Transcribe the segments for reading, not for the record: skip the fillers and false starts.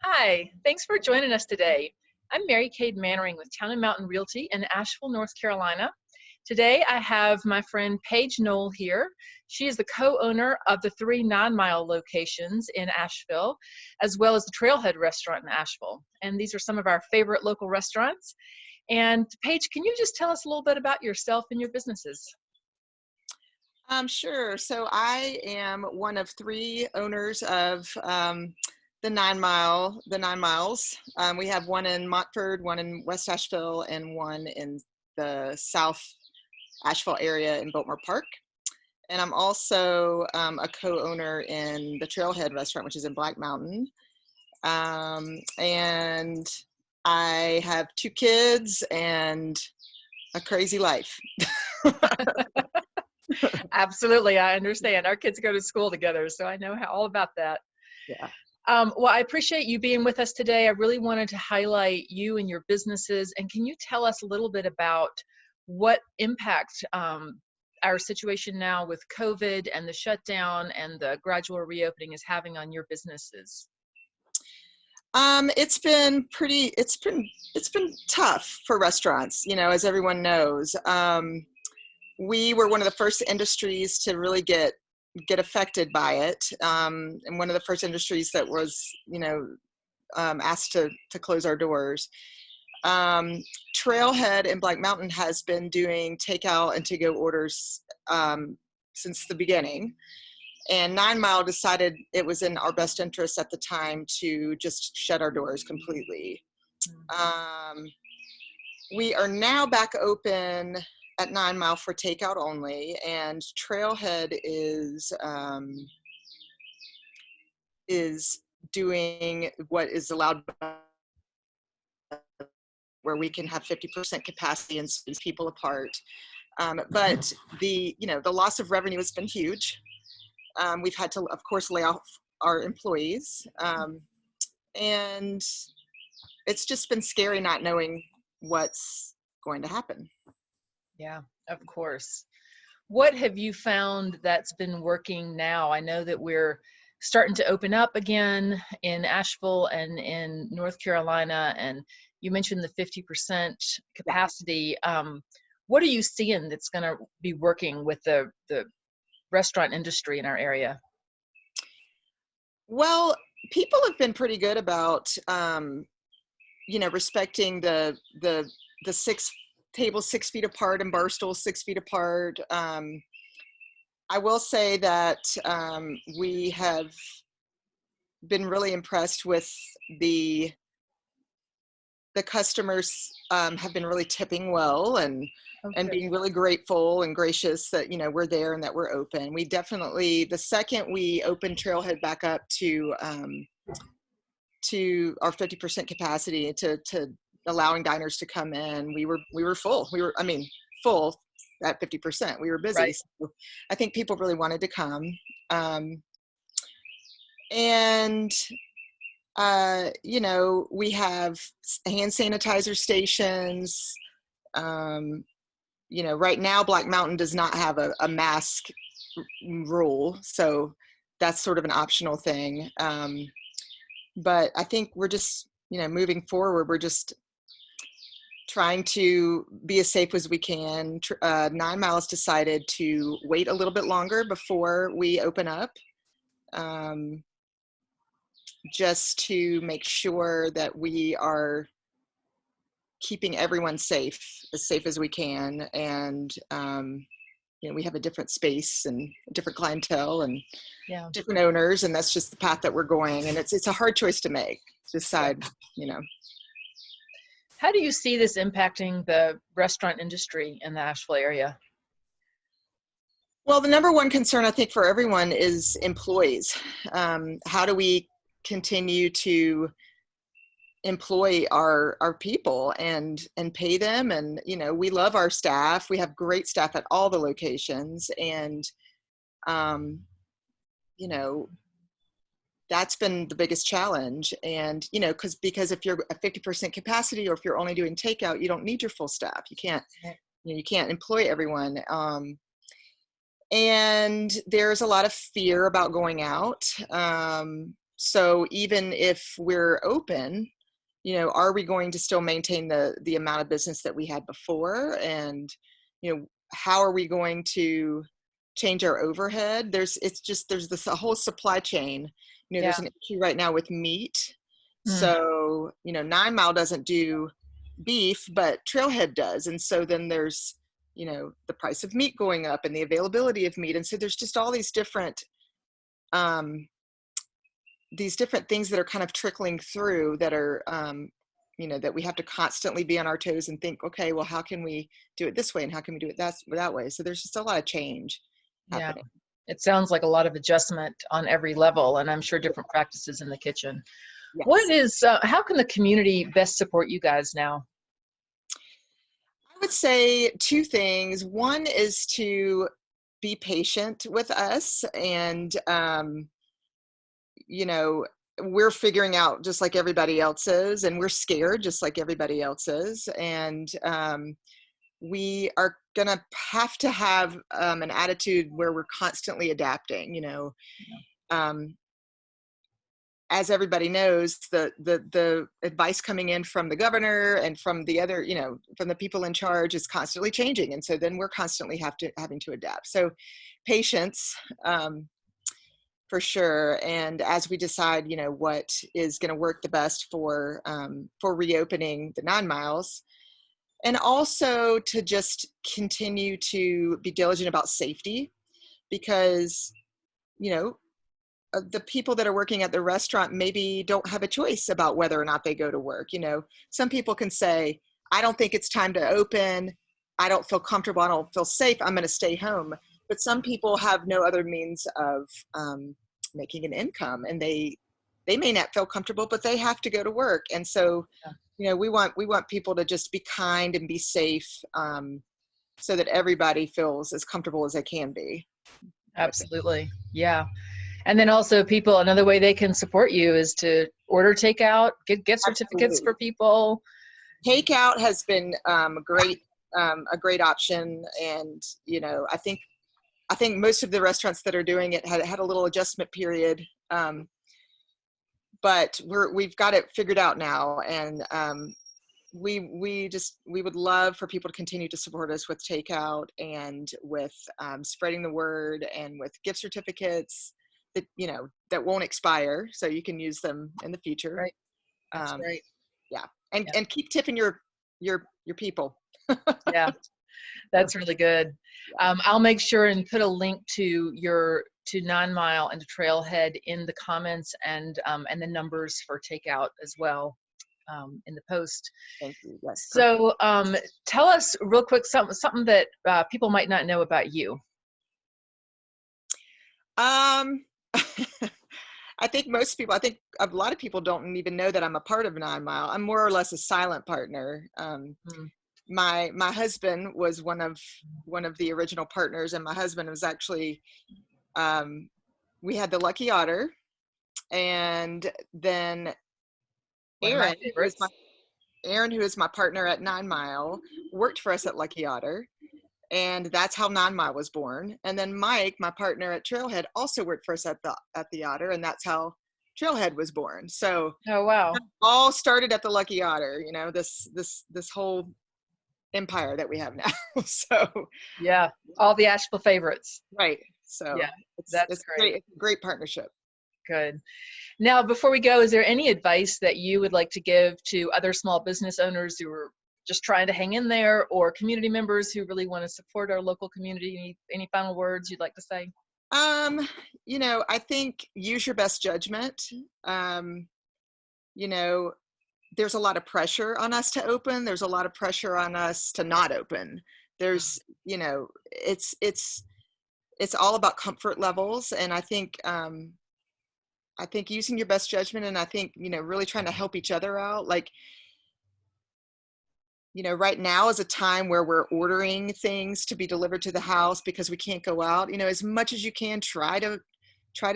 Hi, thanks for joining us today. I'm Mary Cade Mannering with Town and Mountain Realty in Asheville, North Carolina. Today I have my friend Paige Knoll here. She is the co-owner of the 3 9-mile locations in Asheville, as well as the Trailhead restaurant in Asheville. And these are some of our favorite local restaurants. And Paige, can you just tell us a little bit about yourself and your businesses? Sure. So I am one of three owners of the 9 miles. We have one in Montford, one in West Asheville, and one in the South Asheville area in Biltmore Park. And I'm also a co-owner in the Trailhead restaurant, which is in Black Mountain. And I have 2 kids and a crazy life. Absolutely, I understand. Our kids go to school together, so I know all about that. Yeah. Well, I appreciate you being with us today. I really wanted to highlight you and your businesses. And can you tell us a little bit about what impact our situation now with COVID and the shutdown and the gradual reopening is having on your businesses? It's been tough for restaurants, as everyone knows. We were one of the first industries to really get affected by it, and one of the first industries that was, asked to close our doors. Trailhead in Black Mountain has been doing takeout and to-go orders since the beginning. And 9 Mile decided it was in our best interest at the time to just shut our doors completely. We are now back open at 9 Mile for takeout only, and Trailhead is doing what is allowed, where we can have 50% capacity and space people apart. But the loss of revenue has been huge. We've had to, of course, lay off our employees, and it's just been scary not knowing what's going to happen. Yeah, of course. What have you found that's been working now? I know that we're starting to open up again in Asheville and in North Carolina, and you mentioned the 50% capacity. What are you seeing that's going to be working with the restaurant industry in our area? Well, people have been pretty good about, respecting the 6 tables 6 feet apart and bar stools 6 feet apart. I will say that we have been really impressed with the customers. Have been really tipping well and being really grateful and gracious that we're there and that we're open. We definitely, the second we opened Trailhead back up to our 50% capacity, to allowing diners to come in, we were full. Full at 50%. We were busy. Right. So I think people really wanted to come. And we have hand sanitizer stations. Right now Black Mountain does not have a mask rule, so that's sort of an optional thing. But I think we're just, moving forward, we're just trying to be as safe as we can. 9 Miles decided to wait a little bit longer before we open up, just to make sure that we are keeping everyone safe as we can. And, we have a different space and different clientele and different owners, and that's just the path that we're going. And it's a hard choice to make, to decide, How do you see this impacting the restaurant industry in the Asheville area? Well, the number one concern, I think, for everyone is employees. How do we continue to employ our people and pay them? And we love our staff. We have great staff at all the locations, and that's been the biggest challenge. And because if you're at 50% capacity, or if you're only doing takeout, you don't need your full staff. You can't employ everyone. And there's a lot of fear about going out. So even if we're open, you know, are we going to still maintain the amount of business that we had before? And, you know, how are we going to change our overhead? There's this a whole supply chain. You know, Yeah. there's an issue right now with meat. Mm. So, you know, 9 Mile doesn't do beef, but Trailhead does. And so then there's, you know, the price of meat going up and the availability of meat. And so there's just all um, these different things that are kind of trickling through that are, you know, that we have to constantly be on our toes and think, okay, well, how can we do it this way? And how can we do it that way? So there's just a lot of change Yeah. happening. It sounds like a lot of adjustment on every level, and I'm sure different practices in the kitchen. What Yes. is, how can the community best support you guys now? I would say two things. One is to be patient with us, and, you know, we're figuring out just like everybody else is, and we're scared just like everybody else is. And we are going to have an attitude where we're constantly adapting, you know. Um, as everybody knows, the advice coming in from the governor and from the other, you know, from the people in charge is constantly changing. And so then we're constantly having to adapt. So patience, for sure. And as we decide, you know, what is going to work the best for reopening the 9 miles, and also to just continue to be diligent about safety, because, you know, the people that are working at the restaurant maybe don't have a choice about whether or not they go to work. You know, some people can say, I don't think it's time to open. I don't feel comfortable. I don't feel safe. I'm going to stay home. But some people have no other means of making an income, and they may not feel comfortable, but they have to go to work. And so, Yeah. you know, we want people to just be kind and be safe, so that everybody feels as comfortable as they can be with it. Absolutely. Yeah. And then also people, another way they can support you is to order takeout, get gift certificates Absolutely. for people. Takeout has been a great option, and, you know, I think most of the restaurants that are doing it had a little adjustment period, but we've got it figured out now, and we would love for people to continue to support us with takeout and with spreading the word and with gift certificates that, you know, that won't expire, so you can use them in the future. Right. That's Um, right. yeah, Yeah. and keep tipping your people. Yeah. That's really good. I'll make sure and put a link to to 9 Mile and to Trailhead in the comments, and the numbers for takeout as well, in the post. Thank you. Yes, perfect. So tell us real quick something that people might not know about you. Um, I think I think a lot of people don't even know that I'm a part of 9 Mile. I'm more or less a silent partner. Mm. My husband was one of the original partners, and my husband was actually, we had the Lucky Otter, and then One of my My favorites. Aaron, who is my partner at 9 Mile, worked for us at Lucky Otter, and that's how 9 Mile was born. And then Mike, my partner at Trailhead, also worked for us at the Otter, and that's how Trailhead was born. So Oh, wow. all started at the Lucky Otter. You know, this whole empire that we have now. So Yeah. All the Asheville favorites. right. So Yeah. That's it's great. great. It's a great partnership. Good. Now, before we go, is there any advice that you would like to give to other small business owners who are just trying to hang in there, or community members who really want to support our local community? Any final words you'd like to say? You know, I think use your best judgment. Um, you know, there's a lot of pressure on us to open. There's a lot of pressure on us to not open. There's, you know, it's all about comfort levels. And I think using your best judgment, and I think, you know, really trying to help each other out. Like, you know, right now is a time where we're ordering things to be delivered to the house because we can't go out. You know, as much as you can, try to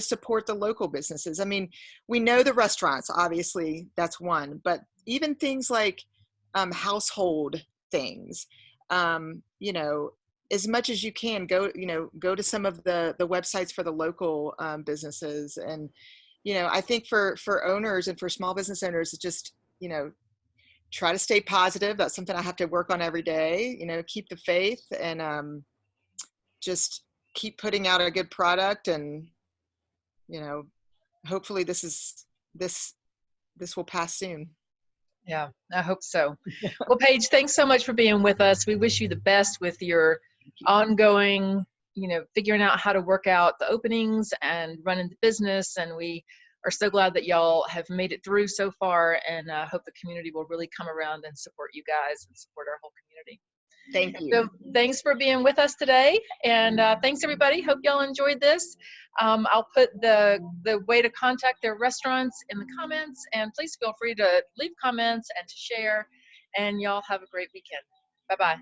support the local businesses. I mean, we know the restaurants, obviously that's one, but even things like household things, you know, as much as you can, go to some of the websites for the local businesses, and, I think for owners and for small business owners, it's just, try to stay positive. That's something I have to work on every day, keep the faith, and just keep putting out a good product. And, hopefully this will pass soon. Yeah, I hope so. Well, Paige, thanks so much for being with us. We wish you the best with your ongoing, figuring out how to work out the openings and running the business. And we are so glad that y'all have made it through so far, and hope the community will really come around and support you guys and support our whole community. Thank you. So thanks for being with us today, and thanks everybody. Hope y'all enjoyed this. I'll put the way to contact their restaurants in the comments, and please feel free to leave comments and to share, and y'all have a great weekend. Bye-bye.